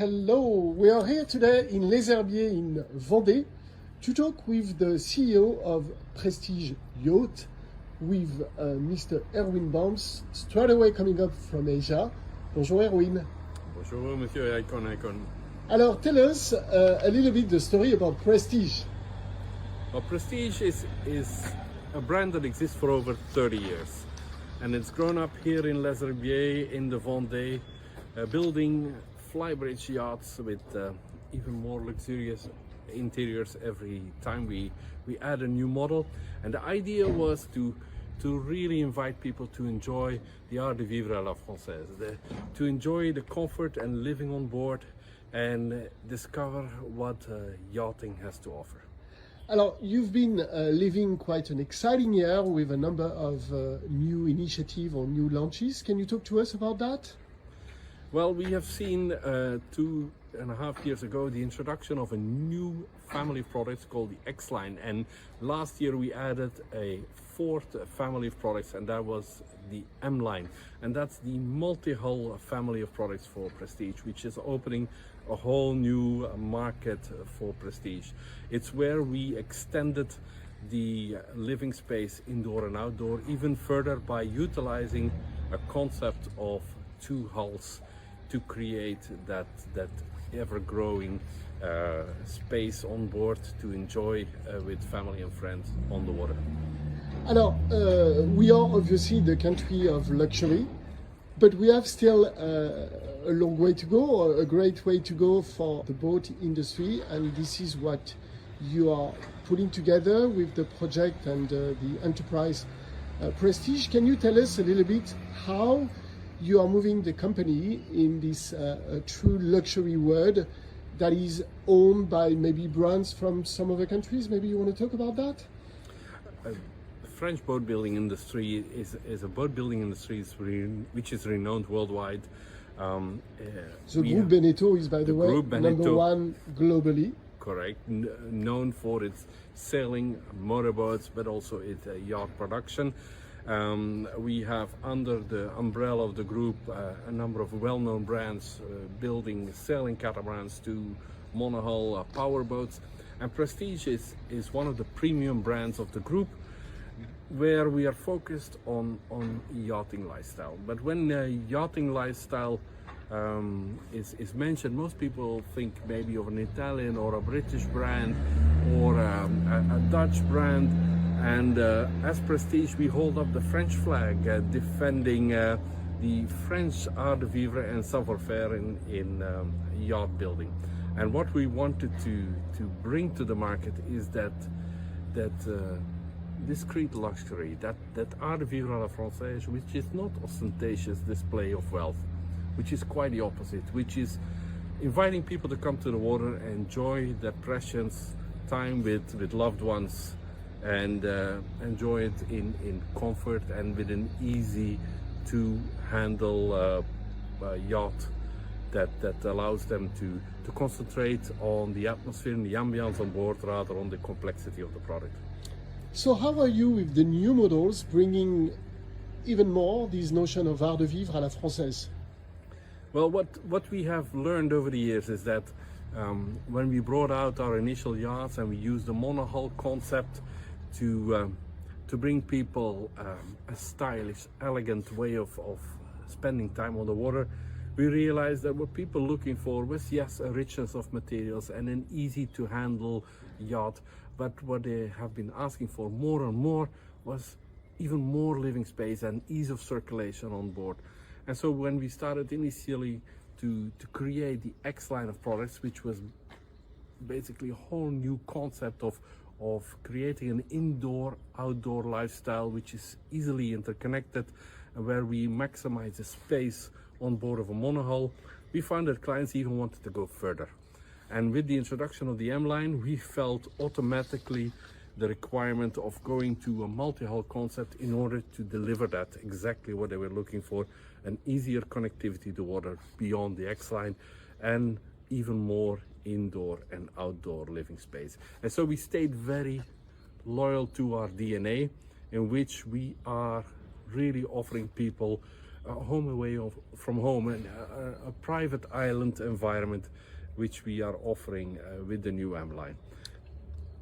Hello, we are here today in Les Herbiers in Vendée to talk with the CEO of Prestige Yachts, with Mr. Erwin Bamps, straight away coming up from Asia. Bonjour Erwin. Bonjour, Monsieur Icon. Alors, tell us a little bit the story about Prestige. Well, Prestige is a brand that exists for over 30 years. And it's grown up here in Les Herbiers in the Vendée, building flybridge yachts with even more luxurious interiors every time we add a new model. And the idea was to really invite people to enjoy the art de vivre à la française, to enjoy the comfort and living on board and discover what yachting has to offer. Alors, you've been living quite an exciting year with a number of new initiatives or new launches. Can you talk to us about that? Well, we have seen 2.5 years ago the introduction of a new family of products called the X line, and last year we added a fourth family of products, and that was the M line, and that's the multi-hull family of products for Prestige, which is opening a whole new market for Prestige. It's where we extended the living space indoor and outdoor even further by utilizing a concept of two hulls to create that ever-growing space on board to enjoy with family and friends on the water. Alors, we are obviously the country of luxury, but we have still a long way to go, a great way to go for the boat industry, and this is what you are putting together with the project and the enterprise Prestige. Can you tell us a little bit how you are moving the company in this true luxury world that is owned by maybe brands from some other countries? Maybe you want to talk about that? The French boat building industry is a boat building industry which is renowned worldwide. The Group Beneteau is, by the way, number one globally. Correct, known for its sailing motorboats, but also its yacht production. We have under the umbrella of the group a number of well-known brands building sailing catamarans to monohull powerboats, and Prestige is one of the premium brands of the group, where we are focused on yachting lifestyle. But when yachting lifestyle is mentioned, most people think maybe of an Italian or a British brand or a Dutch brand. And as Prestige, we hold up the French flag, defending the French art de vivre and savoir-faire in yacht building. And what we wanted to bring to the market is that discreet luxury, that art de vivre à la française, which is not ostentatious display of wealth, which is quite the opposite, which is inviting people to come to the water and enjoy that precious time with loved ones, and enjoy it in comfort and with an easy to handle yacht that allows them to concentrate on the atmosphere and the ambience on board rather on the complexity of the product. So how are you with the new models bringing even more this notion of art de vivre à la française? Well, what we have learned over the years is that when we brought out our initial yachts and we used the monohull concept to bring people a stylish, elegant way of spending time on the water, we realized that what people looking for was, yes, a richness of materials and an easy to handle yacht, but what they have been asking for more and more was even more living space and ease of circulation on board. And so when we started initially to create the X line of products, which was basically a whole new concept of creating an indoor-outdoor lifestyle which is easily interconnected, and where we maximize the space on board of a monohull, we found that clients even wanted to go further. And with the introduction of the M line, we felt automatically the requirement of going to a multi-hull concept in order to deliver that exactly what they were looking for, an easier connectivity to water beyond the X line, and even more indoor and outdoor living space. And so we stayed very loyal to our DNA, in which we are really offering people home away from home, and a private island environment which we are offering with the new M line.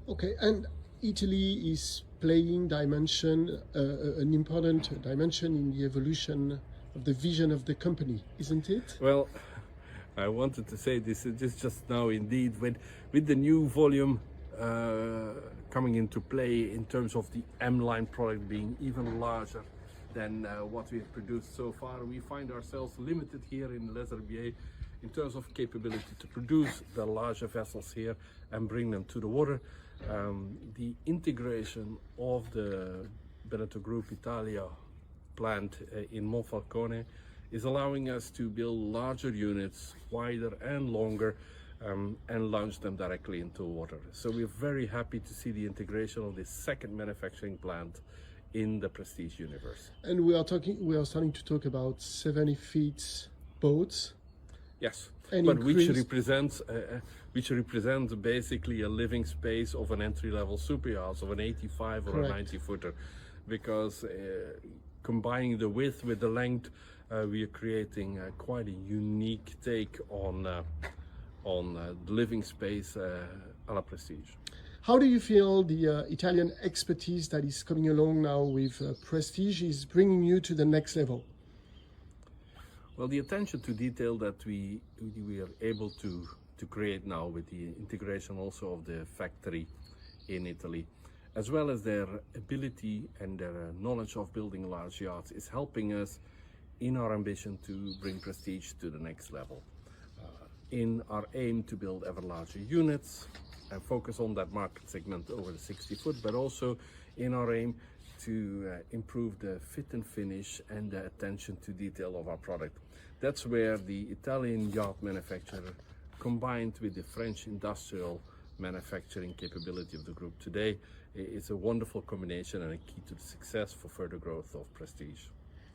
Okay, and Italy is playing an important dimension in the evolution of the vision of the company, isn't it? Well, I wanted to say this just now. Indeed, with the new volume coming into play in terms of the M line product being even larger than what we've produced so far, we find ourselves limited here in Les Herbiers in terms of capability to produce the larger vessels here and bring them to the water. The integration of the Benetton Group Italia plant in Monfalcone is allowing us to build larger units, wider and longer, and launch them directly into water. So we're very happy to see the integration of this second manufacturing plant in the Prestige universe. And we are starting to talk about 70 feet boats. Yes, And but increase- which represents basically a living space of an entry-level super yacht, of an 85 or Correct. a 90-footer, because combining the width with the length, we are creating quite a unique take on the living space à la Prestige. How do you feel the Italian expertise that is coming along now with Prestige is bringing you to the next level? Well, the attention to detail that we are able to create now with the integration also of the factory in Italy, as well as their ability and their knowledge of building large yachts, is helping us in our ambition to bring Prestige to the next level. In our aim to build ever larger units and focus on that market segment over the 60-foot, but also in our aim to improve the fit and finish and the attention to detail of our product. That's where the Italian yacht manufacturer, combined with the French industrial manufacturing capability of the group today, is a wonderful combination and a key to the success for further growth of Prestige.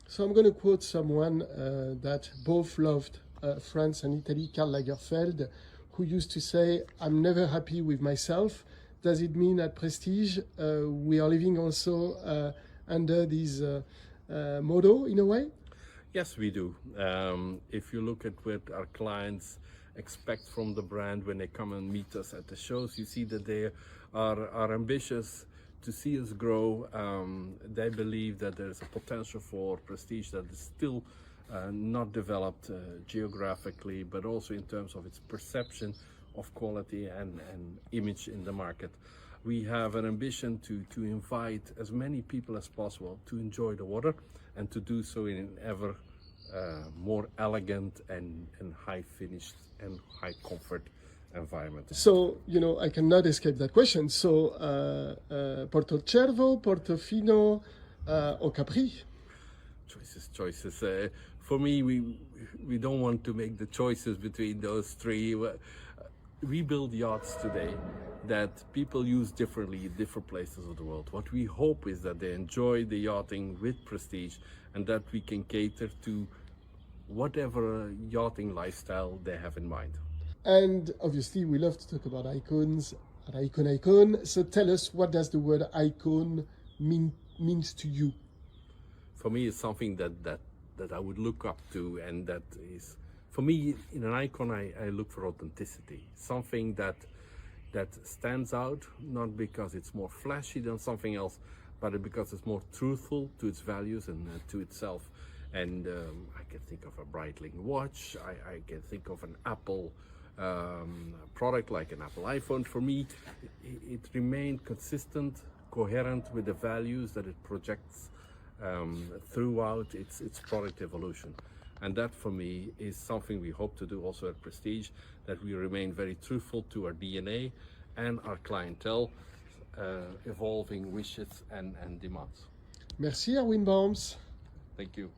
So I'm going to quote someone that both loved France and Italy, Karl Lagerfeld, who used to say, "I'm never happy with myself." Does it mean at Prestige we are living also under this motto in a way? Yes, we do. If you look at what our clients expect from the brand when they come and meet us at the shows, you see that they are ambitious to see us grow. They believe that there's a potential for Prestige that is still not developed geographically, but also in terms of its perception of quality and image in the market. We have an ambition to invite as many people as possible to enjoy the water and to do so in an ever more elegant and high finished and high comfort environment. So, I cannot escape that question. So, Portocervo, Portofino, or Capri? Choices. For me, we don't want to make the choices between those three. We build yachts today that people use differently in different places of the world. What we hope is that they enjoy the yachting with Prestige and that we can cater to whatever yachting lifestyle they have in mind. And obviously, we love to talk about icons, icon. So tell us, what does the word icon means to you? For me, it's something that I would look up to, and that is, for me, in an icon, I look for authenticity. Something that stands out, not because it's more flashy than something else, but because it's more truthful to its values and to itself. And I can think of a Breitling watch, I can think of an Apple product like an Apple iPhone. For me, it remained consistent, coherent with the values that it projects throughout its product evolution. And that for me is something we hope to do also at Prestige, that we remain very truthful to our DNA and our clientele evolving wishes and demands. Merci, Erwin Bamps. Thank you.